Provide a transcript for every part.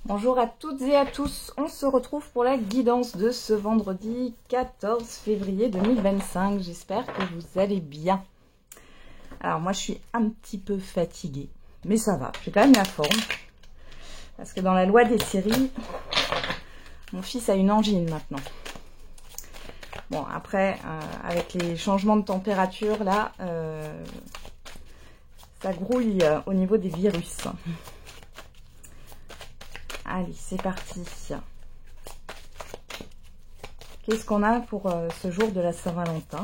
Bonjour à toutes et à tous, on se retrouve pour la guidance de ce vendredi 14 février 2025. J'espère que vous allez bien. Alors moi je suis un petit peu fatiguée, mais ça va, j'ai quand même la forme. Parce que dans la loi des séries, mon fils a une angine maintenant. Bon après, avec les changements de température là, ça grouille au niveau des virus. Allez, c'est parti. Qu'est-ce qu'on a pour ce jour de la Saint-Valentin?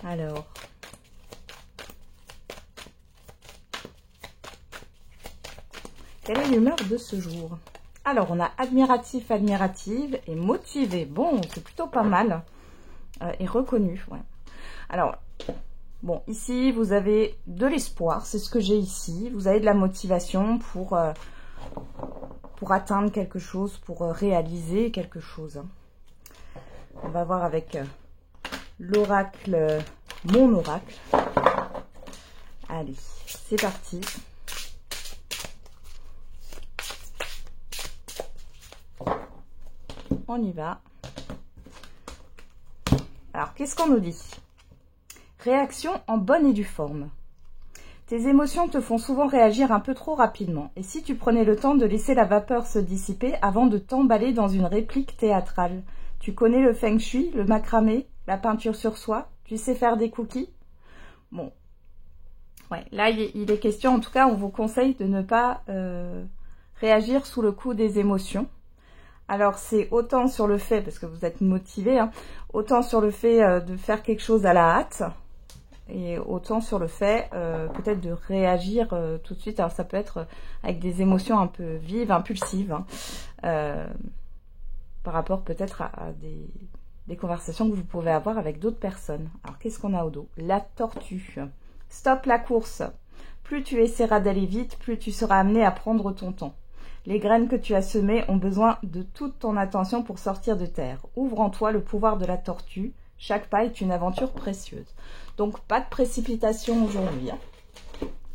Alors, quelle est l'humeur de ce jour? Alors, on a admiratif, admirative et motivé. Bon, c'est plutôt pas mal. Et reconnu, ouais. Alors, bon, ici, vous avez de l'espoir. C'est ce que j'ai ici. Vous avez de la motivation pour atteindre quelque chose, pour réaliser quelque chose. On va voir avec l'oracle, mon oracle. Allez, c'est parti. On y va. Alors, qu'est-ce qu'on nous dit? Réaction en bonne et due forme. Tes émotions te font souvent réagir un peu trop rapidement. Et si tu prenais le temps de laisser la vapeur se dissiper avant de t'emballer dans une réplique théâtrale? Tu connais le feng shui, le macramé, la peinture sur soie? Tu sais faire des cookies? Bon. Ouais, là, il est question, en tout cas, on vous conseille de ne pas réagir sous le coup des émotions. Alors, c'est autant sur le fait, parce que vous êtes motivé, hein, autant sur le fait de faire quelque chose à la hâte, et autant sur le fait peut-être de réagir tout de suite. Alors, ça peut être avec des émotions un peu vives, impulsives, hein, par rapport peut-être à des conversations que vous pouvez avoir avec d'autres personnes. Alors, qu'est-ce qu'on a au dos? La tortue. Stop la course. Plus tu essaieras d'aller vite, plus tu seras amené à prendre ton temps. Les graines que tu as semées ont besoin de toute ton attention pour sortir de terre. Ouvre en toi le pouvoir de la tortue. Chaque pas est une aventure précieuse. Donc, pas de précipitation aujourd'hui. Hein.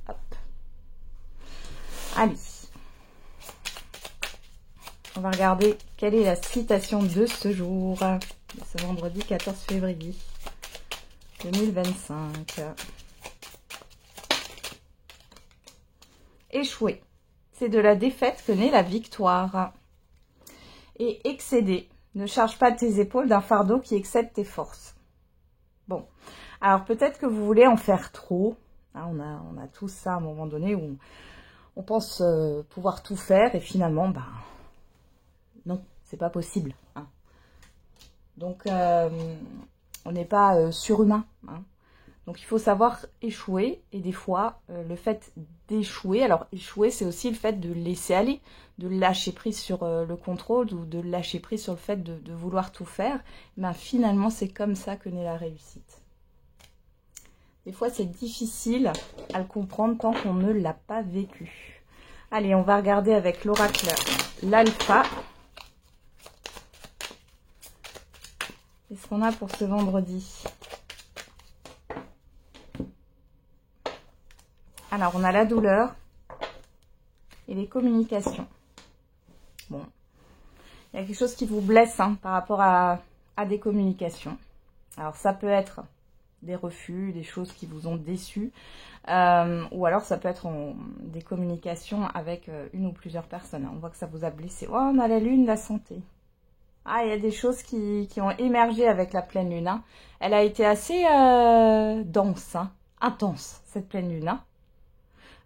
Hop. Allez. On va regarder quelle est la citation de ce jour, de ce vendredi 14 février 2025. Échouer. C'est de la défaite que naît la victoire. Et excéder. Ne charge pas tes épaules d'un fardeau qui excède tes forces. Bon. Alors peut-être que vous voulez en faire trop. Hein, on a tous ça à un moment donné où on pense pouvoir tout faire et finalement, ben, non, c'est pas possible. Hein. Donc, on n'est pas surhumain. Hein. Donc, il faut savoir échouer. Et des fois, le fait d'échouer, alors échouer, c'est aussi le fait de laisser aller, de lâcher prise sur le contrôle ou de lâcher prise sur le fait de vouloir tout faire. Ben, finalement, c'est comme ça que naît la réussite. Des fois, c'est difficile à le comprendre tant qu'on ne l'a pas vécu. Allez, on va regarder avec l'oracle l'alpha. Qu'est-ce qu'on a pour ce vendredi? Alors, on a la douleur et les communications. Bon, il y a quelque chose qui vous blesse hein, par rapport à des communications. Alors, ça peut être des refus, des choses qui vous ont déçu, ou alors ça peut être des communications avec une ou plusieurs personnes. On voit que ça vous a blessé. Oh, on a la lune, la santé. Ah, il y a des choses qui ont émergé avec la pleine lune. Hein. Elle a été assez dense, hein, intense, cette pleine lune. Hein.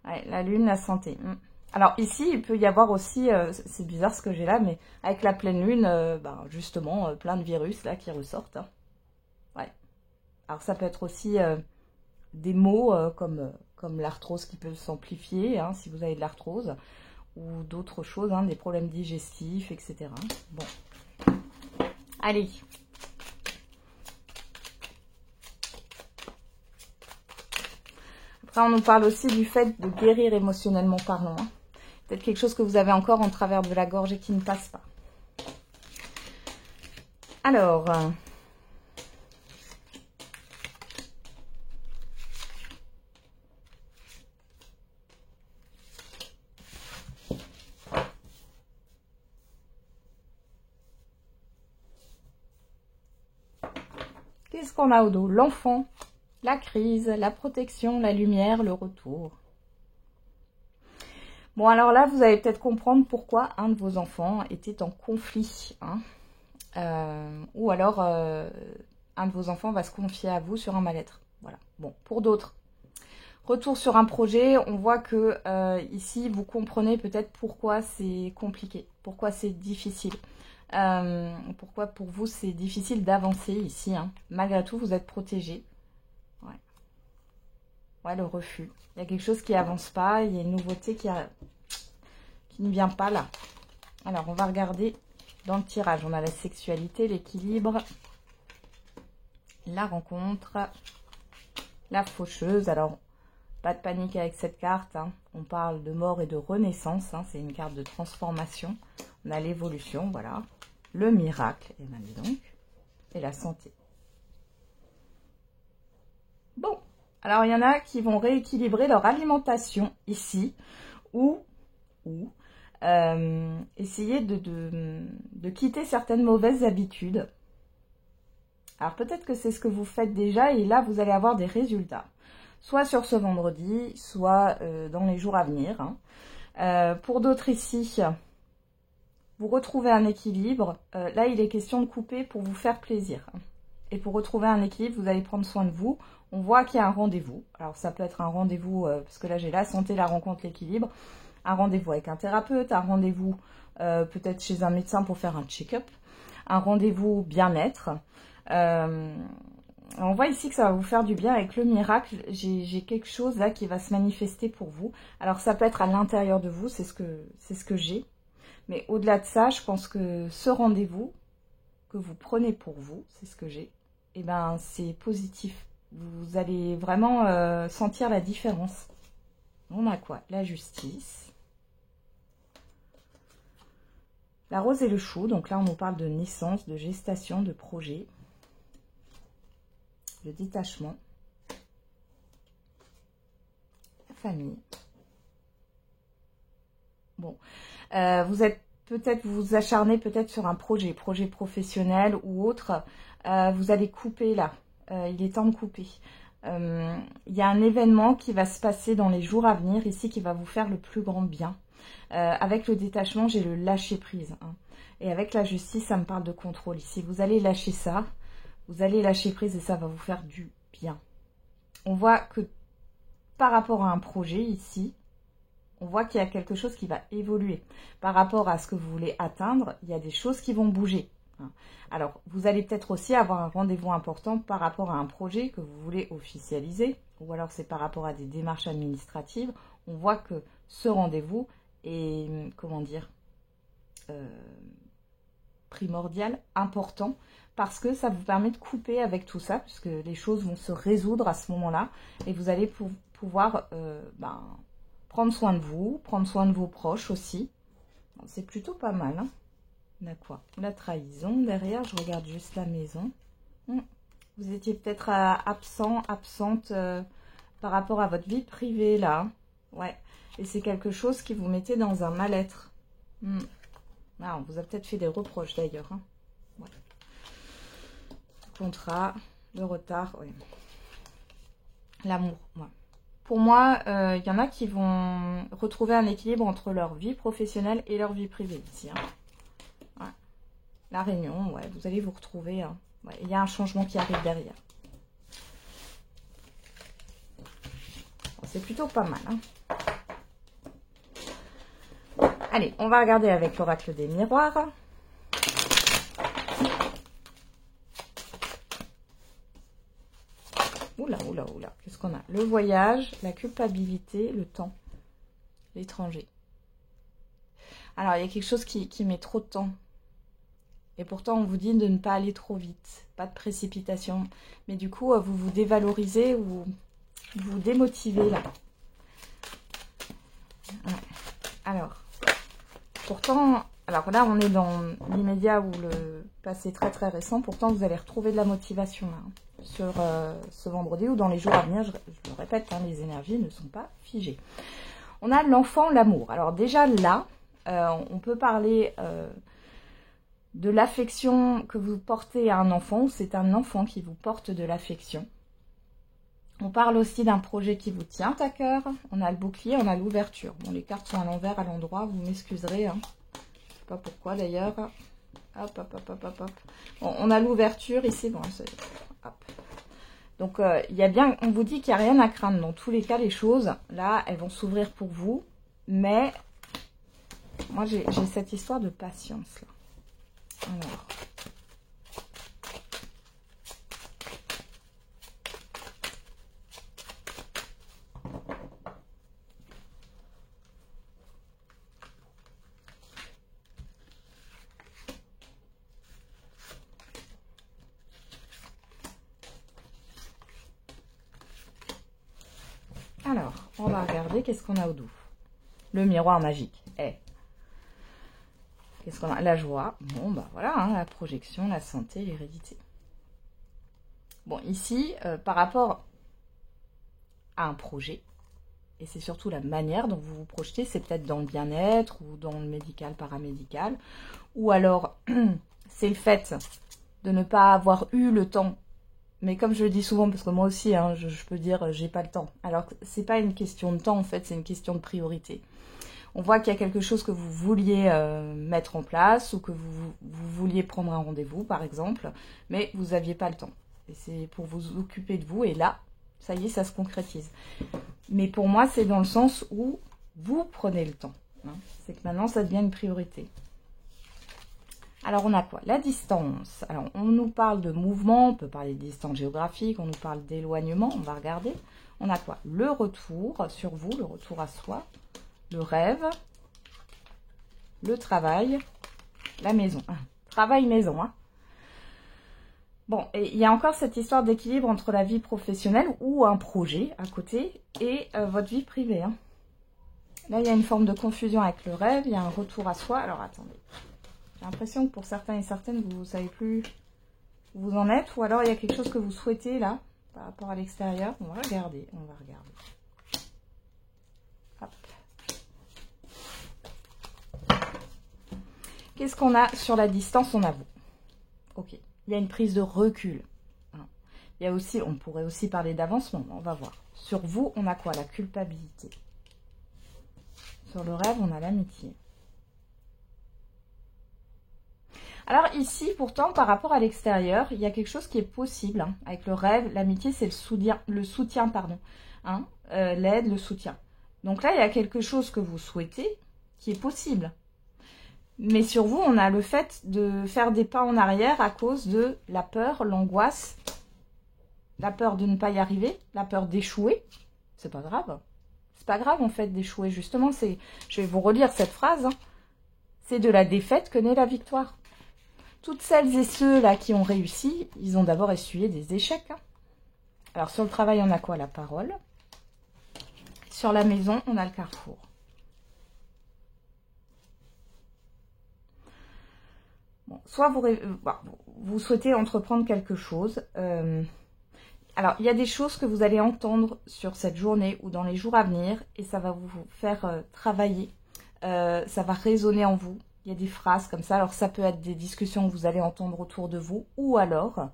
Ouais, la lune, la santé. Alors ici, il peut y avoir aussi, c'est bizarre ce que j'ai là, mais avec la pleine lune, ben, justement, plein de virus là qui ressortent. Hein. Ouais. Alors ça peut être aussi des mots comme l'arthrose qui peut s'amplifier, hein, si vous avez de l'arthrose, ou d'autres choses, hein, des problèmes digestifs, etc. Bon. Allez. Après, on nous parle aussi du fait de guérir émotionnellement parlant. Hein. Peut-être quelque chose que vous avez encore en travers de la gorge et qui ne passe pas. Alors, Qu'est-ce qu'on a au dos? L'enfant, la crise, la protection, la lumière, le retour. Bon, alors là, vous allez peut-être comprendre pourquoi un de vos enfants était en conflit. Hein. Ou alors, un de vos enfants va se confier à vous sur un mal-être. Voilà. Bon, pour d'autres, retour sur un projet, on voit que ici, vous comprenez peut-être pourquoi c'est compliqué, pourquoi c'est difficile. Pourquoi pour vous, c'est difficile d'avancer ici. Hein. Malgré tout, vous êtes protégé. Ouais. Ouais, le refus. Il y a quelque chose qui avance pas, il y a une nouveauté qui ne vient pas là. Alors, on va regarder dans le tirage. On a la sexualité, l'équilibre, la rencontre, la faucheuse. Alors, pas de panique avec cette carte. Hein. On parle de mort et de renaissance. Hein. C'est une carte de transformation. On a l'évolution, voilà. Le miracle, et bien dis donc. Et la santé. Bon. Alors, il y en a qui vont rééquilibrer leur alimentation ici, ou essayer de quitter certaines mauvaises habitudes. Alors, peut-être que c'est ce que vous faites déjà, et là, vous allez avoir des résultats. Soit sur ce vendredi, soit dans les jours à venir. Hein. Pour d'autres ici, vous retrouvez un équilibre. Là, il est question de couper pour vous faire plaisir. Et pour retrouver un équilibre, vous allez prendre soin de vous. On voit qu'il y a un rendez-vous. Alors, ça peut être un rendez-vous, parce que là, j'ai la santé, la rencontre, l'équilibre. Un rendez-vous avec un thérapeute, un rendez-vous peut-être chez un médecin pour faire un check-up. Un rendez-vous bien-être. On voit ici que ça va vous faire du bien avec le miracle. J'ai quelque chose là qui va se manifester pour vous. Alors, ça peut être à l'intérieur de vous, c'est ce que j'ai. Mais au-delà de ça, je pense que ce rendez-vous que vous prenez pour vous, c'est ce que j'ai, et ben c'est positif. Vous allez vraiment sentir la différence. On a quoi? La justice. La rose et le chou. Donc là, on nous parle de naissance, de gestation, de projet. Le détachement. La famille. Bon. Vous êtes peut-être, vous vous acharnez peut-être sur un projet professionnel ou autre. Vous allez couper là. Il est temps de couper. Il y a un événement qui va se passer dans les jours à venir ici qui va vous faire le plus grand bien. Avec le détachement, j'ai le lâcher prise. Hein. Et avec la justice, ça me parle de contrôle ici. Vous allez lâcher ça. Vous allez lâcher prise et ça va vous faire du bien. On voit que par rapport à un projet ici, on voit qu'il y a quelque chose qui va évoluer. Par rapport à ce que vous voulez atteindre, il y a des choses qui vont bouger. Alors, vous allez peut-être aussi avoir un rendez-vous important par rapport à un projet que vous voulez officialiser, ou alors c'est par rapport à des démarches administratives. On voit que ce rendez-vous est, comment dire, primordial, important, parce que ça vous permet de couper avec tout ça, puisque les choses vont se résoudre à ce moment-là, et vous allez pouvoir prendre soin de vous, prendre soin de vos proches aussi. C'est plutôt pas mal. Hein. On a quoi? La trahison. Derrière, je regarde juste la maison. Vous étiez peut-être absente par rapport à votre vie privée, là. Ouais. Et c'est quelque chose qui vous mettait dans un mal-être. Ah, on vous a peut-être fait des reproches, d'ailleurs. Hein. Ouais. Le contrat, le retard, oui. L'amour, ouais. Pour moi, il y en a qui vont retrouver un équilibre entre leur vie professionnelle et leur vie privée ici. Hein. Ouais. La réunion, ouais, vous allez vous retrouver. Hein. Ouais, il y a un changement qui arrive derrière. Bon, c'est plutôt pas mal. Hein. Allez, on va regarder avec l'oracle des miroirs. Oula, oula, oula. Qu'est-ce qu'on a? Le voyage, la culpabilité, le temps, l'étranger. Alors, il y a quelque chose qui met trop de temps. Et pourtant, on vous dit de ne pas aller trop vite. Pas de précipitation. Mais du coup, vous vous dévalorisez ou vous démotivez là. Ouais. Alors, pourtant, alors là, on est dans l'immédiat ou le passé très très récent. Pourtant, vous allez retrouver de la motivation là. Sur ce vendredi ou dans les jours à venir, je le répète, hein, les énergies ne sont pas figées. On a l'enfant, l'amour. Alors déjà là, on peut parler de l'affection que vous portez à un enfant, ou c'est un enfant qui vous porte de l'affection. On parle aussi d'un projet qui vous tient à cœur. On a le bouclier, on a l'ouverture. Bon, les cartes sont à l'envers, à l'endroit, vous m'excuserez. Hein. Je ne sais pas pourquoi d'ailleurs. Hop, hop, hop, hop, hop, hop. Bon, on a l'ouverture ici. Bon, hop. Donc, il y a bien, on vous dit qu'il n'y a rien à craindre. Dans tous les cas, les choses, là, elles vont s'ouvrir pour vous. Mais, moi, j'ai cette histoire de patience, là. Alors. Alors, on va regarder qu'est-ce qu'on a au dos. Le miroir magique. Qu'est-ce qu'on a? La joie. Bon, bah voilà, hein, la projection, la santé, l'hérédité. Bon, ici, par rapport à un projet, et c'est surtout la manière dont vous vous projetez, c'est peut-être dans le bien-être ou dans le médical, paramédical, ou alors c'est le fait de ne pas avoir eu le temps. Mais comme je le dis souvent, parce que moi aussi, hein, je peux dire j'ai pas le temps. Alors, c'est pas une question de temps, en fait, c'est une question de priorité. On voit qu'il y a quelque chose que vous vouliez mettre en place ou que vous vouliez prendre un rendez-vous, par exemple, mais vous n'aviez pas le temps. Et c'est pour vous occuper de vous, et là, ça y est, ça se concrétise. Mais pour moi, c'est dans le sens où vous prenez le temps. Hein. C'est que maintenant, ça devient une priorité. Alors, on a quoi? La distance. Alors, on nous parle de mouvement, on peut parler de distance géographique, on nous parle d'éloignement, on va regarder. On a quoi? Le retour sur vous, le retour à soi, le rêve, le travail, la maison. Travail-maison, hein. Bon, et il y a encore cette histoire d'équilibre entre la vie professionnelle ou un projet à côté et votre vie privée. Hein. Là, il y a une forme de confusion avec le rêve, il y a un retour à soi. Alors, attendez. J'ai l'impression que pour certains et certaines, vous ne savez plus où vous en êtes. Ou alors, il y a quelque chose que vous souhaitez, là, par rapport à l'extérieur. On va regarder, Hop. Qu'est-ce qu'on a sur la distance? On a vous. Ok. Il y a une prise de recul. Il y a aussi, on pourrait aussi parler d'avancement. On va voir. Sur vous, on a quoi? La culpabilité. Sur le rêve, on a l'amitié. Alors ici, pourtant, par rapport à l'extérieur, il y a quelque chose qui est possible. Hein, avec le rêve, l'amitié, c'est le soutien, pardon. Hein, l'aide, le soutien. Donc là, il y a quelque chose que vous souhaitez qui est possible. Mais sur vous, on a le fait de faire des pas en arrière à cause de la peur, l'angoisse, la peur de ne pas y arriver, la peur d'échouer. C'est pas grave. C'est pas grave, en fait, d'échouer. Justement, je vais vous relire cette phrase. Hein. C'est de la défaite que naît la victoire. Toutes celles et ceux-là qui ont réussi, ils ont d'abord essuyé des échecs. Hein. Alors, sur le travail, on a quoi? La parole. Sur la maison, on a le carrefour. Bon, soit vous souhaitez entreprendre quelque chose. Alors, il y a des choses que vous allez entendre sur cette journée ou dans les jours à venir et ça va vous faire travailler. Ça va résonner en vous. Il y a des phrases comme ça. Alors, ça peut être des discussions que vous allez entendre autour de vous ou alors,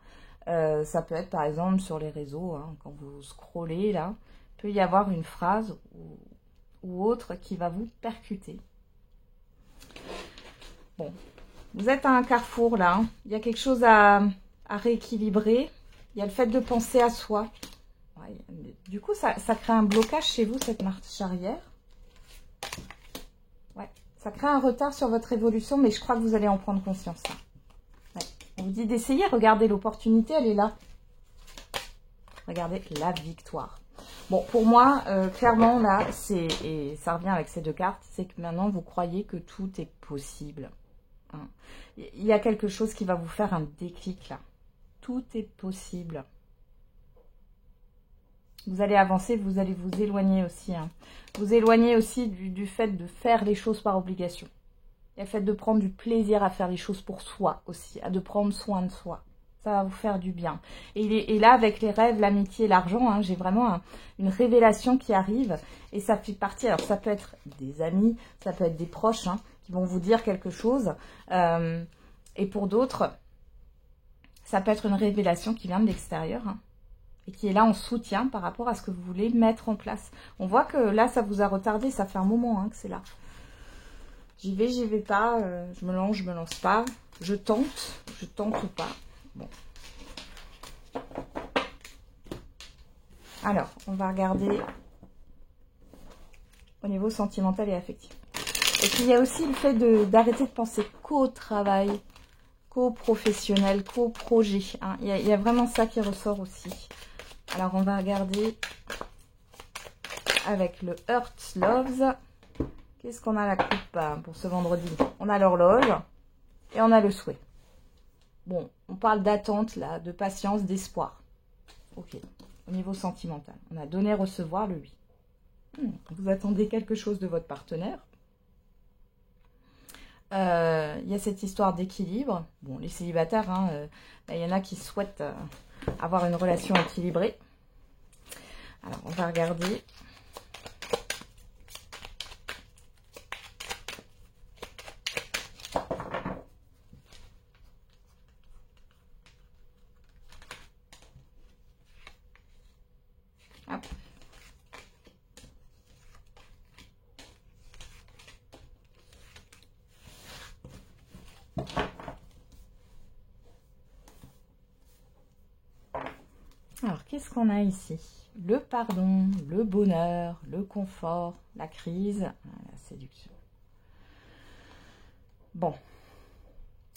ça peut être par exemple sur les réseaux, hein, quand vous scrollez là, il peut y avoir une phrase ou autre qui va vous percuter. Bon. Vous êtes à un carrefour là, hein. Il y a quelque chose à rééquilibrer. Il y a le fait de penser à soi. Ouais, du coup, ça crée un blocage chez vous, cette marche arrière. Ouais, ça crée un retard sur votre évolution, mais je crois que vous allez en prendre conscience. Ouais. On vous dit d'essayer, regardez, l'opportunité, elle est là. Regardez, la victoire. Bon, pour moi, clairement, là, et ça revient avec ces deux cartes, c'est que maintenant, vous croyez que tout est possible. Il y a quelque chose qui va vous faire un déclic là. Tout est possible. Vous allez avancer, vous allez vous éloigner aussi. Hein. Vous éloigner aussi du fait de faire les choses par obligation. Il y a le fait de prendre du plaisir à faire les choses pour soi aussi, de prendre soin de soi. Ça va vous faire du bien. Et là, avec les rêves, l'amitié, l'argent, hein, j'ai vraiment une révélation qui arrive. Et ça fait partie, alors ça peut être des amis, ça peut être des proches, hein, vont vous dire quelque chose. Et pour d'autres, ça peut être une révélation qui vient de l'extérieur, hein, et qui est là en soutien par rapport à ce que vous voulez mettre en place. On voit que là, ça vous a retardé, ça fait un moment hein, que c'est là. J'y vais pas, je me lance pas, je tente ou pas. Bon. Alors, on va regarder au niveau sentimental et affectif. Et puis, il y a aussi le fait d'arrêter de penser qu'au travail, qu'au professionnel, qu'au projet. Hein. Il y a vraiment ça qui ressort aussi. Alors, on va regarder avec le Hurt Loves. Qu'est-ce qu'on a la coupe pour ce vendredi? On a l'horloge et on a le souhait. Bon, on parle d'attente, là, de patience, d'espoir. Ok, au niveau sentimental. On a donné, recevoir, le oui. Vous attendez quelque chose de votre partenaire. Il y a cette histoire d'équilibre. Bon, les célibataires, hein, il y en a qui souhaitent avoir une relation équilibrée. Alors, on va regarder. Hop. Alors, qu'est-ce qu'on a ici? Le pardon, le bonheur, le confort, la crise, la séduction. Bon.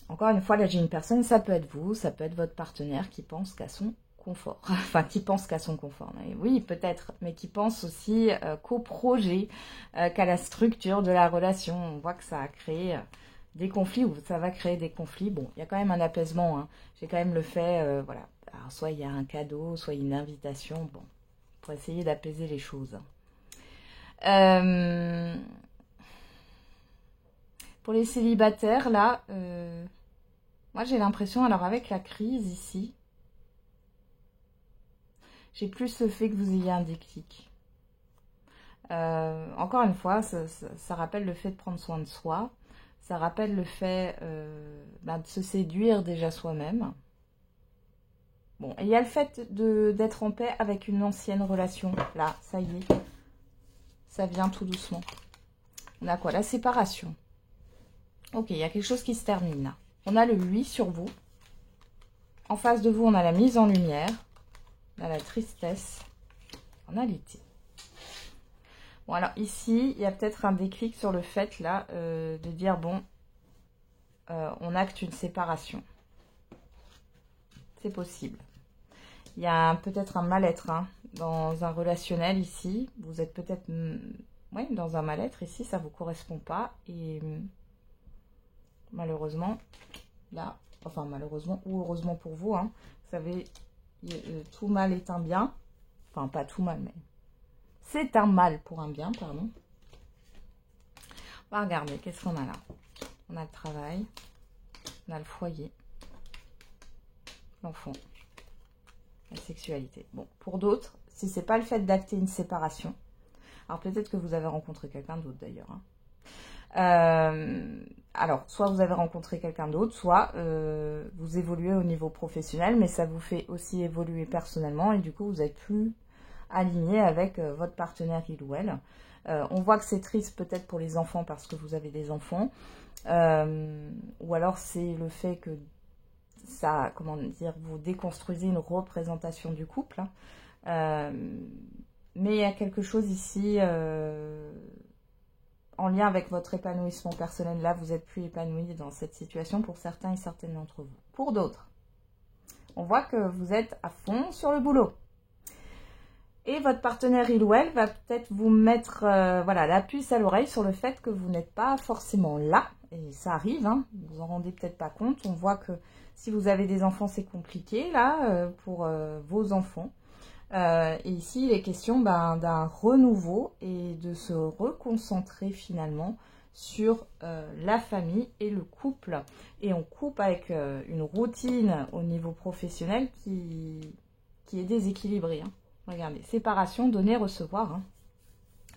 Encore une fois, là, j'ai une personne, ça peut être vous, ça peut être votre partenaire qui pense qu'à son confort. Enfin, qui pense qu'à son confort. Mais oui, peut-être, mais qui pense aussi qu'au projet, qu'à la structure de la relation. On voit que ça a créé des conflits, ou ça va créer des conflits. Bon, il y a quand même un apaisement. Hein. J'ai quand même le fait, voilà. Alors, soit il y a un cadeau, soit une invitation, bon, pour essayer d'apaiser les choses. Pour les célibataires, là, moi j'ai l'impression, alors avec la crise ici, j'ai plus le fait que vous ayez un déclic. Encore une fois, ça rappelle le fait de prendre soin de soi, ça rappelle le fait de se séduire déjà soi-même. Bon, et il y a le fait d'être en paix avec une ancienne relation. Là, ça y est. Ça vient tout doucement. On a quoi? La séparation. Ok, il y a quelque chose qui se termine là. On a le 8 sur vous. En face de vous, on a la mise en lumière. On a la tristesse. On a l'été. Bon, alors ici, il y a peut-être un déclic sur le fait là de dire, bon, on acte une séparation. C'est possible. Il y a peut-être un mal-être hein, dans un relationnel ici. Vous êtes peut-être dans un mal-être ici, ça ne vous correspond pas. Et malheureusement, là, enfin malheureusement ou heureusement pour vous, hein, vous savez, tout mal est un bien. Enfin, pas tout mal, mais c'est un mal pour un bien, pardon. On va regarder, qu'est-ce qu'on a là? On a le travail, on a le foyer, l'enfant. La sexualité. Bon, pour d'autres, si c'est pas le fait d'acter une séparation, alors peut-être que vous avez rencontré quelqu'un d'autre d'ailleurs. Hein. Alors, soit vous avez rencontré quelqu'un d'autre, soit vous évoluez au niveau professionnel, mais ça vous fait aussi évoluer personnellement et du coup, vous êtes plus aligné avec votre partenaire il ou elle. On voit que c'est triste peut-être pour les enfants parce que vous avez des enfants, ou alors c'est le fait que ça, comment dire, vous déconstruisez une représentation du couple. Hein. Mais il y a quelque chose ici en lien avec votre épanouissement personnel. Là, vous êtes plus épanoui dans cette situation pour certains et certaines d'entre vous. Pour d'autres, on voit que vous êtes à fond sur le boulot. Et votre partenaire, il ou elle, va peut-être vous mettre voilà, la puce à l'oreille sur le fait que vous n'êtes pas forcément là. Et ça arrive, hein, vous en rendez peut-être pas compte. On voit que si vous avez des enfants, c'est compliqué, là, pour vos enfants. Et ici, il est question d'un renouveau et de se reconcentrer finalement sur la famille et le couple. Et on coupe avec une routine au niveau professionnel qui est déséquilibrée. Hein. Regardez, séparation, donner, recevoir. Hein.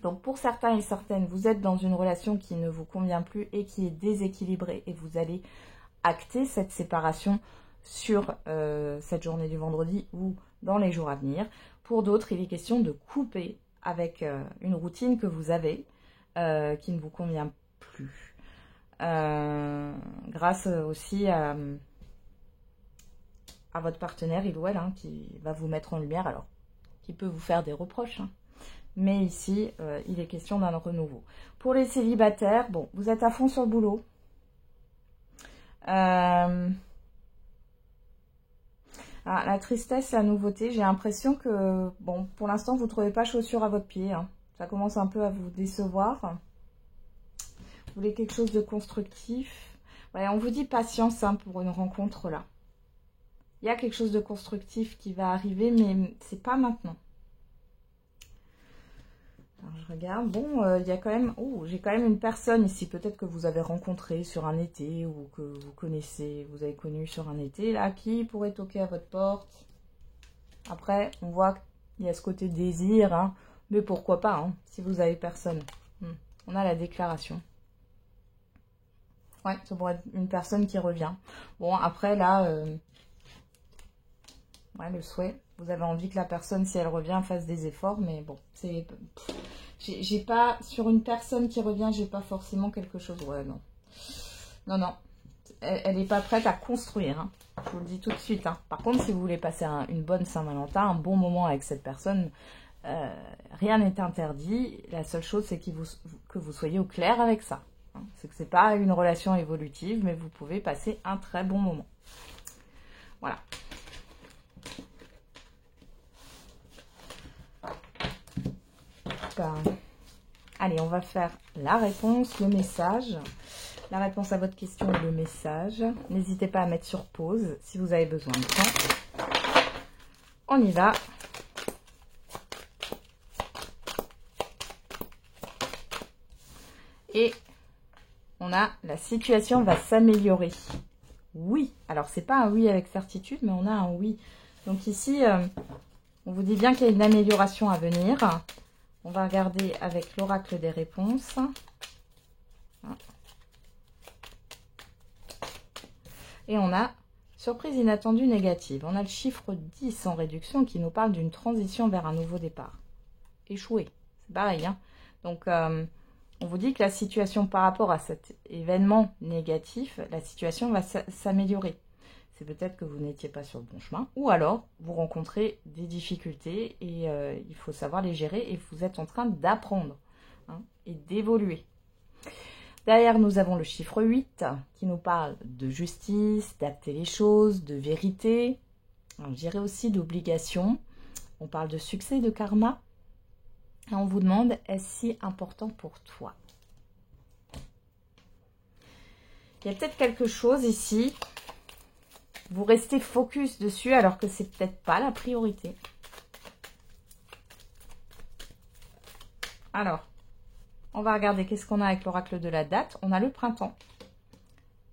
Donc pour certains et certaines, vous êtes dans une relation qui ne vous convient plus et qui est déséquilibrée et vous allez acter cette séparation sur cette journée du vendredi ou dans les jours à venir. Pour d'autres, il est question de couper avec une routine que vous avez qui ne vous convient plus. Grâce aussi à votre partenaire, il ou elle, qui va vous mettre en lumière, alors qui peut vous faire des reproches. Mais ici, il est question d'un renouveau. Pour les célibataires, bon, vous êtes à fond sur le boulot. La tristesse, la nouveauté, j'ai l'impression que, bon, pour l'instant, vous ne trouvez pas chaussure à votre pied. Ça commence un peu à vous décevoir. Vous voulez quelque chose de constructif. Ouais, on vous dit patience pour une rencontre là. Il y a quelque chose de constructif qui va arriver, mais c'est pas maintenant. Alors, je regarde. Bon, il y a quand même... Oh, j'ai quand même une personne ici, peut-être que vous avez rencontré sur un été ou que vous connaissez, vous avez connu sur un été, là, qui pourrait toquer à votre porte. Après, on voit qu'il y a ce côté désir, mais pourquoi pas, si vous avez personne. On a la déclaration. Ouais, ça pourrait être une personne qui revient. Bon, après, là... Ouais, le souhait. Vous avez envie que la personne, si elle revient, fasse des efforts. Mais bon, c'est... J'ai pas... Sur une personne qui revient, j'ai pas forcément quelque chose... Ouais, non. Non, non. Elle n'est pas prête à construire. Je vous le dis tout de suite. Par contre, si vous voulez passer une bonne Saint-Valentin, un bon moment avec cette personne, rien n'est interdit. La seule chose, c'est que vous soyez au clair avec ça. C'est que c'est pas une relation évolutive, mais vous pouvez passer un très bon moment. Voilà. Allez, on va faire la réponse, le message. La réponse à votre question et le message. N'hésitez pas à mettre sur pause si vous avez besoin de temps. On y va. Et on a la situation va s'améliorer. Oui. Alors, c'est pas un oui avec certitude, mais on a un oui. Donc ici, on vous dit bien qu'il y a une amélioration à venir. On va regarder avec l'oracle des réponses. Et on a surprise inattendue négative. On a le chiffre 10 en réduction qui nous parle d'une transition vers un nouveau départ. Échoué, c'est pareil. Donc, on vous dit que la situation par rapport à cet événement négatif, la situation va s'améliorer. C'est peut-être que vous n'étiez pas sur le bon chemin, ou alors vous rencontrez des difficultés et il faut savoir les gérer et vous êtes en train d'apprendre et d'évoluer. Derrière, nous avons le chiffre 8 qui nous parle de justice, d'acter les choses, de vérité. Alors, je dirais aussi d'obligation. On parle de succès, de karma. Et on vous demande, est-ce si important pour toi? Il y a peut-être quelque chose ici. Vous restez focus dessus alors que c'est peut-être pas la priorité. Alors, on va regarder qu'est-ce qu'on a avec l'oracle de la date. On a le printemps.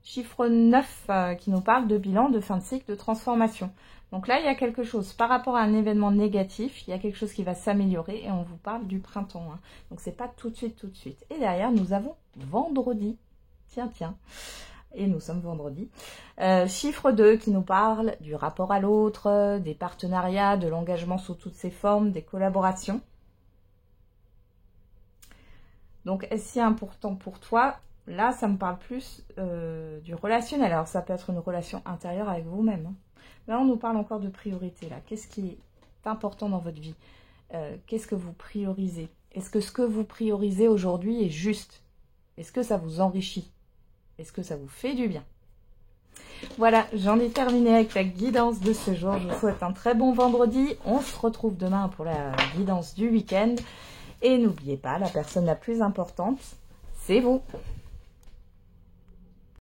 Chiffre 9 qui nous parle de bilan, de fin de cycle, de transformation. Donc là, il y a quelque chose. Par rapport à un événement négatif, il y a quelque chose qui va s'améliorer et on vous parle du printemps. Donc, c'est pas tout de suite, tout de suite. Et derrière, nous avons vendredi. Tiens, tiens. Et nous sommes vendredi. Chiffre 2 qui nous parle du rapport à l'autre, des partenariats, de l'engagement sous toutes ses formes, des collaborations. Donc, est-ce si important pour toi? Là, ça me parle plus du relationnel. Alors, ça peut être une relation intérieure avec vous-même. Là, on nous parle encore de priorité. Là, qu'est-ce qui est important dans votre vie? Qu'est-ce que vous priorisez? Est-ce que ce que vous priorisez aujourd'hui est juste? Est-ce que ça vous enrichit? Est-ce que ça vous fait du bien? Voilà, j'en ai terminé avec la guidance de ce jour. Je vous souhaite un très bon vendredi. On se retrouve demain pour la guidance du week-end. Et n'oubliez pas, la personne la plus importante, c'est vous.